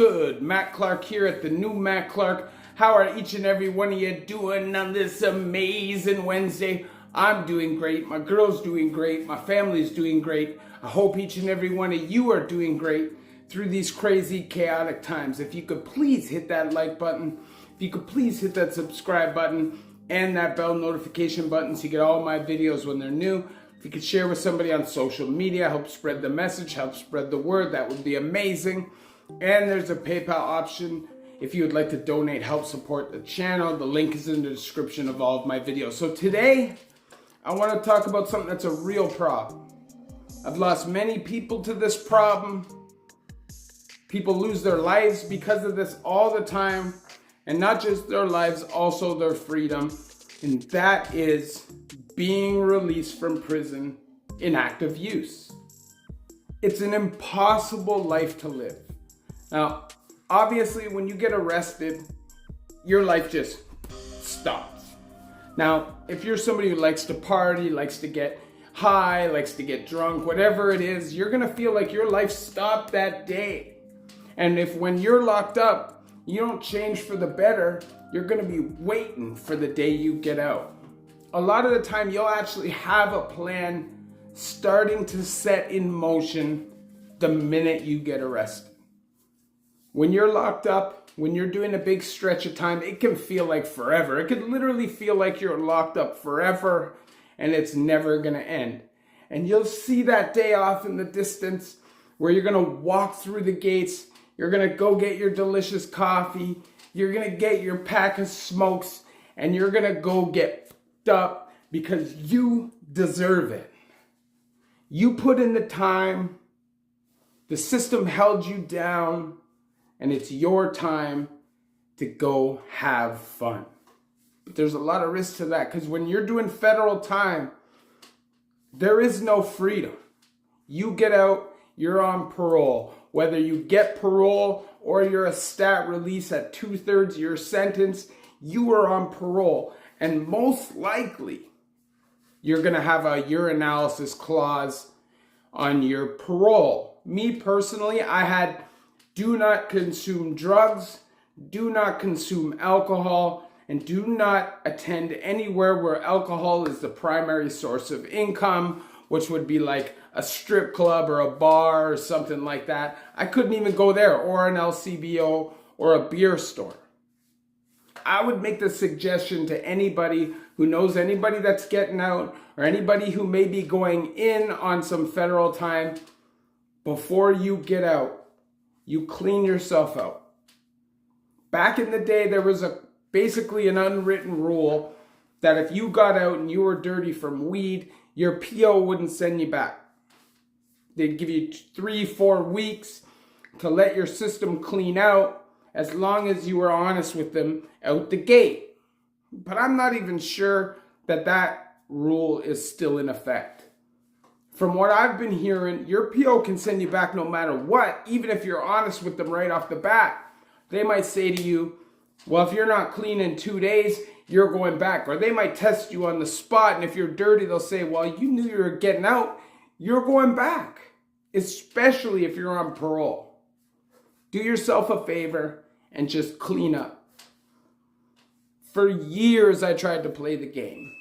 good? Matt Clark here at the new Matt Clark. How are each and every one of you doing on this amazing Wednesday? I'm doing great. My girl's doing great. My family's doing great. I hope each and every one of you are doing great through these crazy, chaotic times. If you could please hit that like button. If you could please hit that subscribe button and that bell notification button so you get all my videos when they're new. If you could share with somebody on social media, help spread the message, help spread the word, that would be amazing. And there's a PayPal option if you would like to donate, help support the channel. The link is in the description of all of my videos. So today, I want to talk about something that's a real problem. I've lost many people to this problem. People lose their lives because of this all the time. And not just their lives, also their freedom. And that is being released from prison in active use. It's an impossible life to live. Now, obviously, when you get arrested, your life just stops. Now, if you're somebody who likes to party, likes to get high, likes to get drunk, whatever it is, you're gonna feel like your life stopped that day. And if when you're locked up, you don't change for the better, you're gonna be waiting for the day you get out. A lot of the time, you'll actually have a plan starting to set in motion the minute you get arrested. When you're locked up, when you're doing a big stretch of time, it can feel like forever. It could literally feel like you're locked up forever and it's never gonna end. And you'll see that day off in the distance where you're gonna walk through the gates, you're gonna go get your delicious coffee, you're gonna get your pack of smokes, and you're gonna go get up because you deserve it. You put in the time, the system held you down, and it's your time to go have fun. But there's a lot of risk to that because when you're doing federal time, there is no freedom. You get out, you're on parole. Whether you get parole or you're a stat release at 2/3 of your sentence, you are on parole. And most likely, you're gonna have a urinalysis clause on your parole. Me personally, I had do not consume drugs, do not consume alcohol, and do not attend anywhere where alcohol is the primary source of income, which would be like a strip club or a bar or something like that. I couldn't even go there, or an LCBO or a beer store. I would make the suggestion to anybody who knows anybody that's getting out or anybody who may be going in on some federal time, before you get out, you clean yourself out. Back in the day, there was basically an unwritten rule that if you got out and you were dirty from weed, your PO wouldn't send you back. They'd give you 3-4 weeks to let your system clean out, as long as you were honest with them out the gate. But I'm not even sure that that rule is still in effect. From what I've been hearing, your PO can send you back no matter what, even if you're honest with them right off the bat. They might say to you, well, if you're not clean in 2 days, you're going back. Or they might test you on the spot, and if you're dirty, they'll say, well, you knew you were getting out, you're going back, especially if you're on parole. Do yourself a favor and just clean up. For years, I tried to play the game.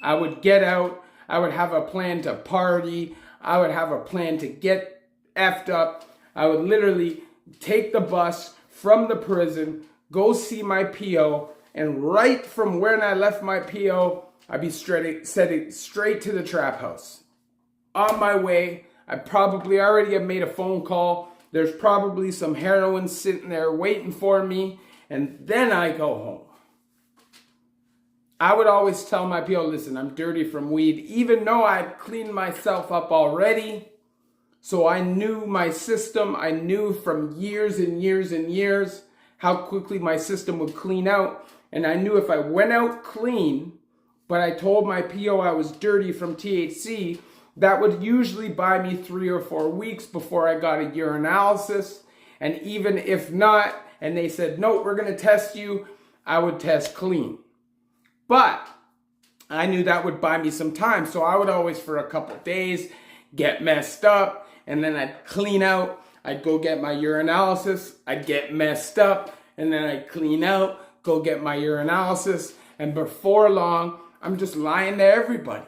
I would get out. I would have a plan to party. I would have a plan to get effed up. I would literally take the bus from the prison, go see my PO, and right from when I left my PO, I'd be heading straight to the trap house. On my way, I probably already have made a phone call. There's probably some heroin sitting there waiting for me, and then I go home. I would always tell my PO, listen, I'm dirty from weed, even though I'd cleaned myself up already. So I knew my system. I knew from years and years and years how quickly my system would clean out. And I knew if I went out clean, but I told my PO I was dirty from THC, that would usually buy me 3 or 4 weeks before I got a urinalysis. And even if not, and they said, no, we're going to test you, I would test clean. But I knew that would buy me some time. So I would always, for a couple days, get messed up. And then I'd clean out. I'd go get my urinalysis, I'd get messed up, and then I'd clean out, go get my urinalysis, and before long, I'm just lying to everybody.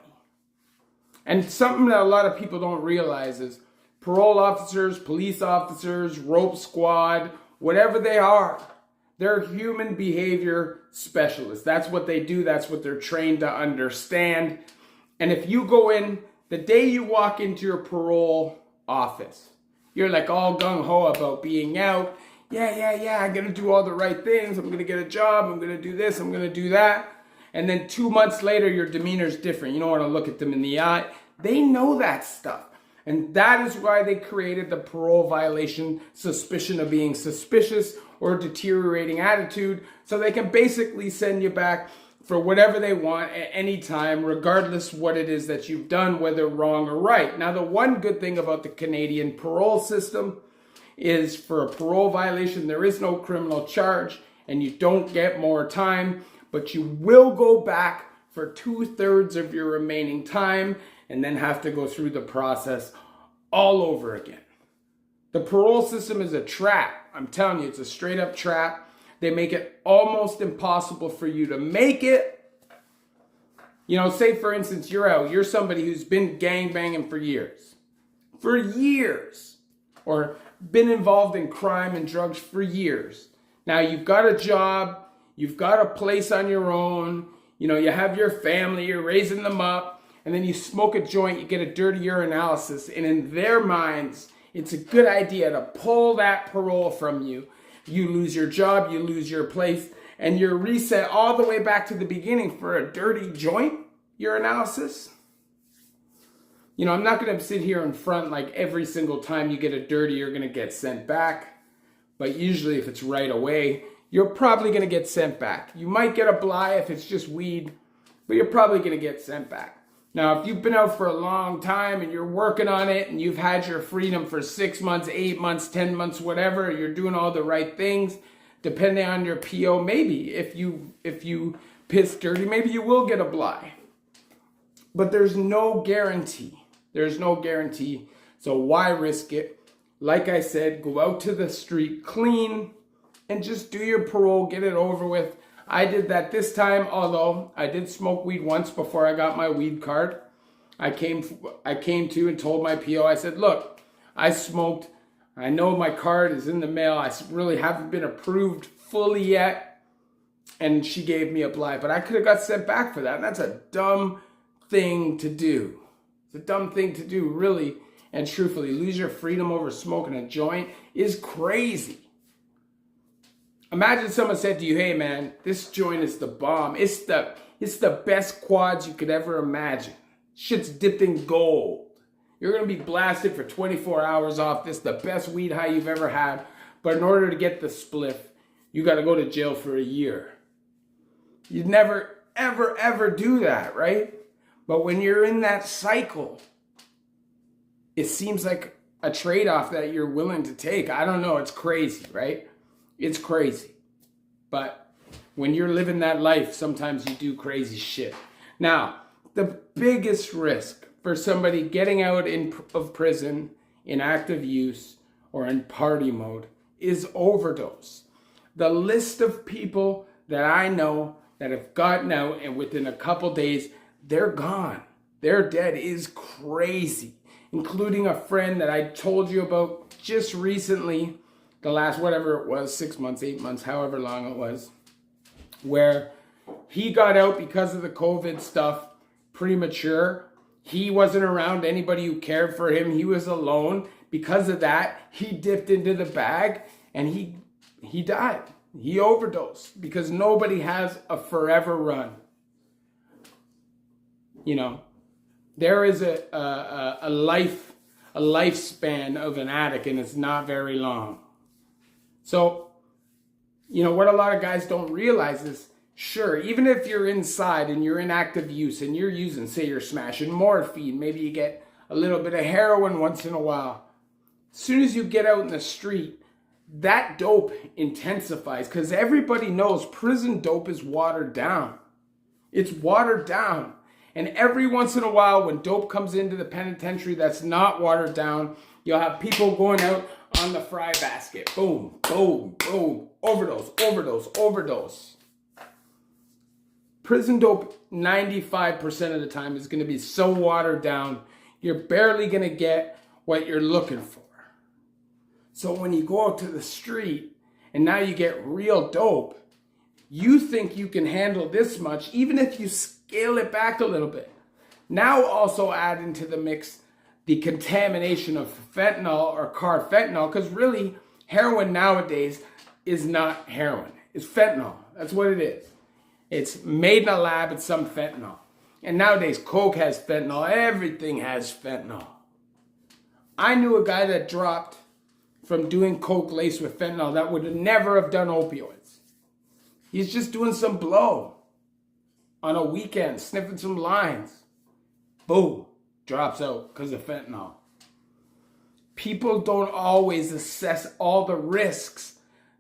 And something that a lot of people don't realize is parole officers, police officers, rope squad, whatever they are, they're human behavior specialists. That's what they do. That's what they're trained to understand. And if you go in, the day you walk into your parole office, you're like all gung-ho about being out. Yeah, I'm going to do all the right things. I'm going to get a job. I'm going to do this. I'm going to do that. And then 2 months later, your demeanor's different. You don't want to look at them in the eye. They know that stuff. And that is why they created the parole violation, suspicion of being suspicious or deteriorating attitude, so they can basically send you back for whatever they want at any time, regardless what it is that you've done, whether wrong or right. Now, the one good thing about the Canadian parole system is for a parole violation, there is no criminal charge and you don't get more time, but you will go back for 2/3 of your remaining time and then have to go through the process all over again. The parole system is a trap. I'm telling you, it's a straight up trap. They make it almost impossible for you to make it. You know, say for instance, you're out. You're somebody who's been gangbanging for years. Or been involved in crime and drugs for years. Now you've got a job. You've got a place on your own. You know, you have your family. You're raising them up. And then you smoke a joint, you get a dirty urinalysis, and in their minds, it's a good idea to pull that parole from you. You lose your job, you lose your place, and you're reset all the way back to the beginning for a dirty joint urinalysis. You know, I'm not going to sit here in front like every single time you get a dirty, you're going to get sent back. But usually if it's right away, you're probably going to get sent back. You might get a bly if it's just weed, but you're probably going to get sent back. Now, if you've been out for a long time and you're working on it and you've had your freedom for 6 months, 8 months, 10 months, whatever, you're doing all the right things, depending on your PO, maybe if you piss dirty, maybe you will get a bly. But there's no guarantee. There's no guarantee. So why risk it? Like I said, go out to the street clean and just do your parole, get it over with. I did that this time, although I did smoke weed once before I got my weed card. I came to and told my PO, I said, look, I smoked. I know my card is in the mail. I really haven't been approved fully yet. And she gave me a bly, but I could have got sent back for that. And that's a dumb thing to do. It's a dumb thing to do, really. And truthfully, lose your freedom over smoking a joint is crazy. Imagine someone said to you, hey man, this joint is the bomb. It's the best quads you could ever imagine. Shit's dipped in gold. You're going to be blasted for 24 hours off this, the best weed high you've ever had. But in order to get the spliff, you got to go to jail for a year. You'd never, ever do that, right? But when you're in that cycle, it seems like a trade-off that you're willing to take. I don't know. It's crazy, right? It's crazy. But when you're living that life, sometimes you do crazy shit. Now, the biggest risk for somebody getting out of prison in active use or in party mode is overdose. The list of people that I know that have gotten out and within a couple days, they're gone. They're dead is crazy. Including a friend that I told you about just recently, the last, whatever it was, 6 months, 8 months, however long it was, where he got out because of the COVID stuff premature. He wasn't around anybody who cared for him. He was alone. Because of that, he dipped into the bag and he died. He overdosed because nobody has a forever run. You know, there is a lifespan of an addict, and it's not very long. So, you know, what a lot of guys don't realize is, sure, even if you're inside and you're in active use and you're using, say you're smashing morphine, maybe you get a little bit of heroin once in a while. As soon as you get out in the street, that dope intensifies because everybody knows prison dope is watered down. It's watered down. And every once in a while, when dope comes into the penitentiary that's not watered down, you'll have people going out on the fry basket. Boom, boom, boom. Overdose, overdose, overdose. Prison dope, 95% of the time, is going to be so watered down, you're barely going to get what you're looking for. So when you go out to the street and now you get real dope, you think you can handle this much, even if you scale it back a little bit. Now also add into the mix the contamination of fentanyl or carfentanil, because really heroin nowadays is not heroin. It's fentanyl. That's what it is. It's made in a lab. It's some fentanyl. And nowadays Coke has fentanyl. Everything has fentanyl. I knew a guy that dropped from doing Coke laced with fentanyl that would never have done opioids. He's just doing some blow on a weekend, sniffing some lines. Boom, drops out because of fentanyl. People don't always assess all the risks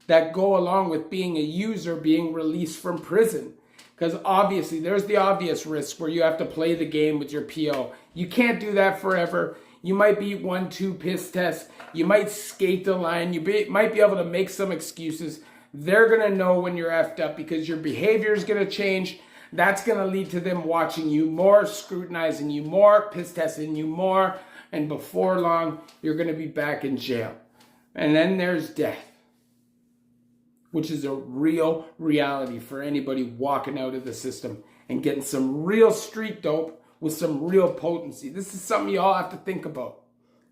that go along with being a user being released from prison. Because obviously, there's the obvious risk where you have to play the game with your PO. You can't do that forever. You might beat 1-2 piss tests. You might skate the line. You might be able to make some excuses. They're going to know when you're effed up because your behavior is going to change. That's going to lead to them watching you more, scrutinizing you more, piss testing you more. And before long, you're going to be back in jail. And then there's death, which is a real reality for anybody walking out of the system and getting some real street dope with some real potency. This is something you all have to think about.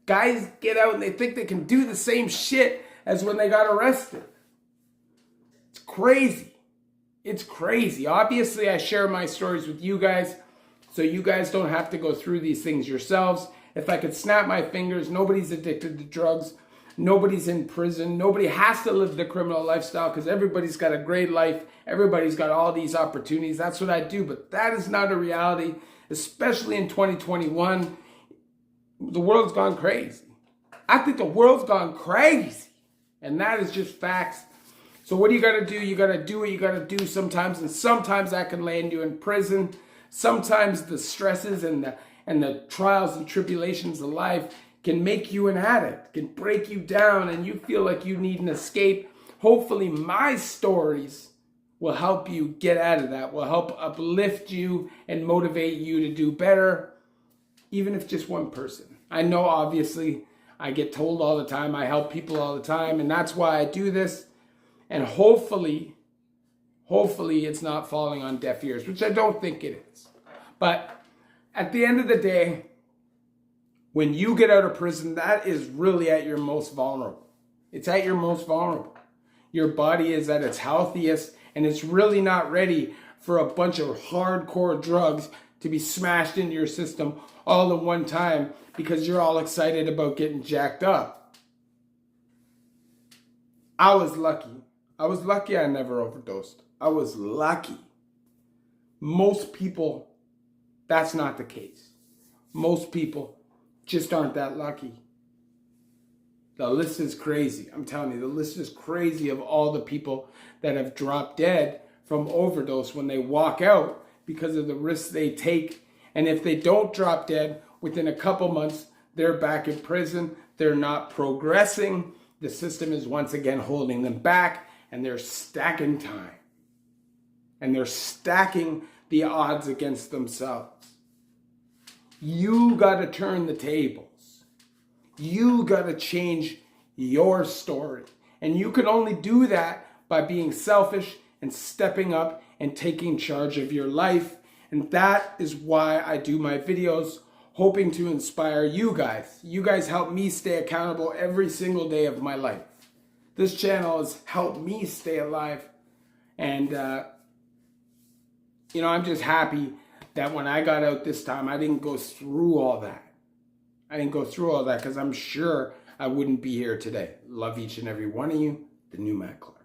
Guys get out and they think they can do the same shit as when they got arrested. It's crazy. It's crazy. Obviously, I share my stories with you guys so you guys don't have to go through these things yourselves. If I could snap my fingers, nobody's addicted to drugs. Nobody's in prison. Nobody has to live the criminal lifestyle because everybody's got a great life. Everybody's got all these opportunities. That's what I do. But that is not a reality, especially in 2021. The world's gone crazy. I think the world's gone crazy. And that is just facts. So what do you got to do? You got to do what you got to do sometimes. And sometimes that can land you in prison. Sometimes the stresses and the trials and tribulations of life can make you an addict, can break you down, and you feel like you need an escape. Hopefully my stories will help you get out of that, will help uplift you and motivate you to do better, even if just one person. I know, obviously, I get told all the time, I help people all the time, and that's why I do this. And hopefully it's not falling on deaf ears, which I don't think it is. But at the end of the day, when you get out of prison, that is really at your most vulnerable. It's at your most vulnerable. Your body is at its healthiest, and it's really not ready for a bunch of hardcore drugs to be smashed into your system all at one time because you're all excited about getting jacked up. I was lucky. I never overdosed. I was lucky. Most people, that's not the case. Most people just aren't that lucky. The list is crazy. I'm telling you, the list is crazy of all the people that have dropped dead from overdose when they walk out because of the risks they take. And if they don't drop dead, within a couple months, they're back in prison. They're not progressing. The system is once again holding them back, and they're stacking time. And they're stacking the odds against themselves. You got to turn the tables. You got to change your story. And you can only do that by being selfish and stepping up and taking charge of your life. And that is why I do my videos, hoping to inspire you guys. You guys help me stay accountable every single day of my life. This channel has helped me stay alive. And, I'm just happy that when I got out this time, I didn't go through all that. I didn't go through all that because I'm sure I wouldn't be here today. Love each and every one of you. The new Matt Clark.